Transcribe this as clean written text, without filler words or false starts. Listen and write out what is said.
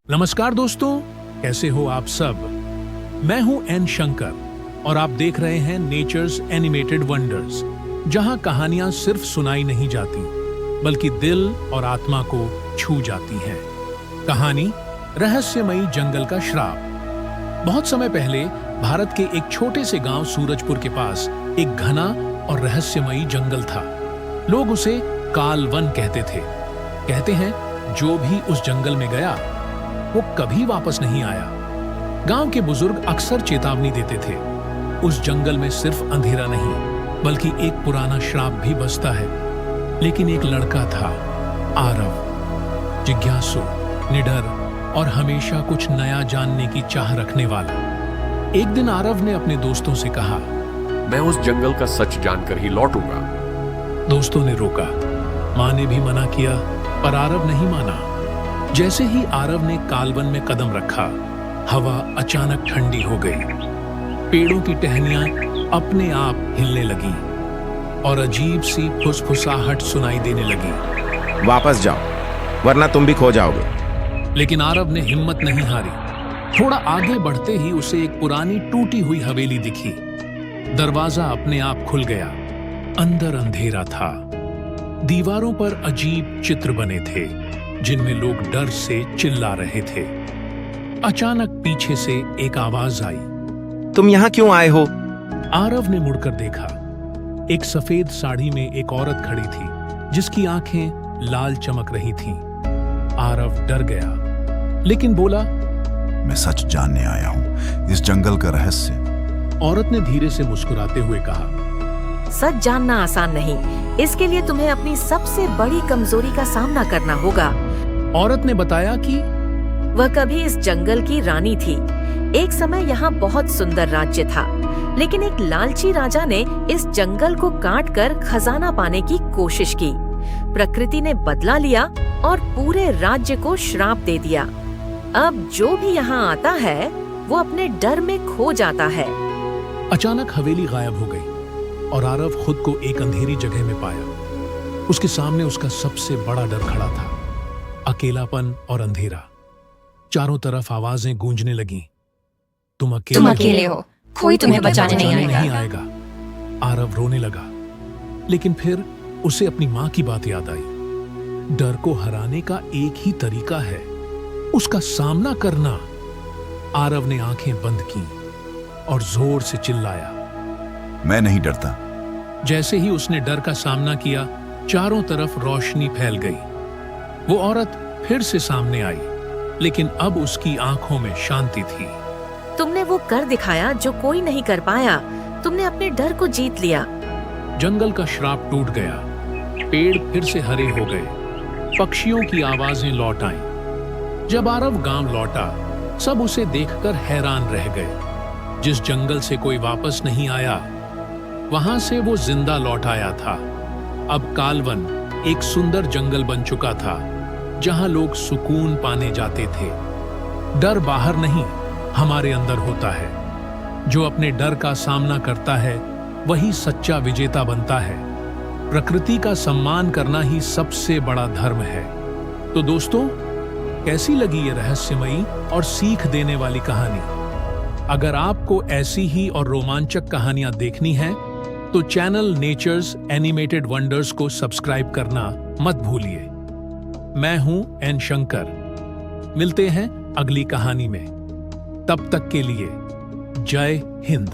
नमस्कार दोस्तों, कैसे हो आप सब। मैं हूं एन शंकर और आप देख रहे हैं नेचर्स एनिमेटेड वंडर्स, जहां कहानियां सिर्फ सुनाई नहीं जाती बल्कि दिल और आत्मा को छू जाती हैं। कहानी रहस्यमयी जंगल का श्राप। बहुत समय पहले भारत के एक छोटे से गांव सूरजपुर के पास एक घना और रहस्यमयी जंगल था। लोग उसे कालवन कहते थे। कहते हैं जो भी उस जंगल में गया वो कभी वापस नहीं आया। गांव के बुजुर्ग अक्सर चेतावनी देते थे, उस जंगल में सिर्फ अंधेरा नहीं बल्कि एक पुराना श्राप भी बसता है। लेकिन एक लड़का था, आरव, जिज्ञासु, निडर और हमेशा कुछ नया जानने की चाह रखने वाला। एक दिन आरव ने अपने दोस्तों से कहा, मैं उस जंगल का सच जानकर ही लौटूंगा। दोस्तों ने रोका, माँ ने भी मना किया, पर आरव नहीं माना। जैसे ही आरव ने कालवन में कदम रखा, हवा अचानक ठंडी हो गई। पेड़ों की टहनियां अपने आप हिलने लगी और अजीब सी फुसफुसाहट सुनाई देने लगी। वापस जाओ वरना तुम भी खो जाओगे। लेकिन आरव ने हिम्मत नहीं हारी। थोड़ा आगे बढ़ते ही उसे एक पुरानी टूटी हुई हवेली दिखी। दरवाजा अपने आप खुल गया। अंदर अंधेरा था। दीवारों पर अजीब चित्र बने थे जिनमें लोग डर से चिल्ला रहे थे। अचानक पीछे से एक आवाज आई, तुम यहाँ क्यों आए हो? आरव ने मुड़कर देखा। एक सफेद साड़ी में एक औरत खड़ी थी जिसकी आंखें लाल चमक रही थीं। आरव डर गया लेकिन बोला, मैं सच जानने आया हूँ, इस जंगल का रहस्य। औरत ने धीरे से मुस्कुराते हुए कहा, सच जानना आसान नहीं, इसके लिए तुम्हें अपनी सबसे बड़ी कमजोरी का सामना करना होगा। औरत ने बताया कि वह कभी इस जंगल की रानी थी। एक समय यहाँ बहुत सुंदर राज्य था, लेकिन एक लालची राजा ने इस जंगल को काटकर खजाना पाने की कोशिश की। प्रकृति ने बदला लिया और पूरे राज्य को श्राप दे दिया। अब जो भी यहाँ आता है वो अपने डर में खो जाता है। अचानक हवेली गायब हो गई और आरव खुद को एक अंधेरी जगह में पाया। उसके सामने उसका सबसे बड़ा डर खड़ा था, अकेलापन और अंधेरा। चारों तरफ आवाजें गूंजने लगीं, तुम अकेले हो, कोई तुम्हें बचाने नहीं आएगा। आरव रोने लगा, लेकिन फिर उसे अपनी माँ की बात याद आई। डर को हराने का एक ही तरीका है, उसका सामना करना। आरव ने आंखें बंद की और जोर से चिल्लाया, मैं नहीं डरता। जैसे ही उसने डर का सामना किया, चारों तरफ रोशनी फैल गई। वो औरत फिर से सामने आई, लेकिन अब उसकी आंखों में शांति थी। तुमने वो कर दिखाया जो कोई नहीं कर पाया। तुमने अपने डर को जीत लिया। जंगल का श्राप टूट गया। पेड़ फिर से हरे हो गए। पक्षियों की आवाजें लौट आईं। जब आरव गांव लौटा, सब उसे देखकर हैरान रह गए। जिस जंगल से कोई वापस नहीं आया, वहां से वो जिंदा लौट आया था। अब कालवन एक सुंदर जंगल बन चुका था, जहां लोग सुकून पाने जाते थे। डर बाहर नहीं, हमारे अंदर होता है। जो अपने डर का सामना करता है वही सच्चा विजेता बनता है। प्रकृति का सम्मान करना ही सबसे बड़ा धर्म है। तो दोस्तों, कैसी लगी ये रहस्यमयी और सीख देने वाली कहानी? अगर आपको ऐसी ही और रोमांचक कहानियां देखनी हैं, तो चैनल नेचर्स एनिमेटेड वंडर्स को सब्सक्राइब करना मत भूलिए। मैं हूं एन शंकर। मिलते हैं अगली कहानी में। तब तक के लिए जय हिंद।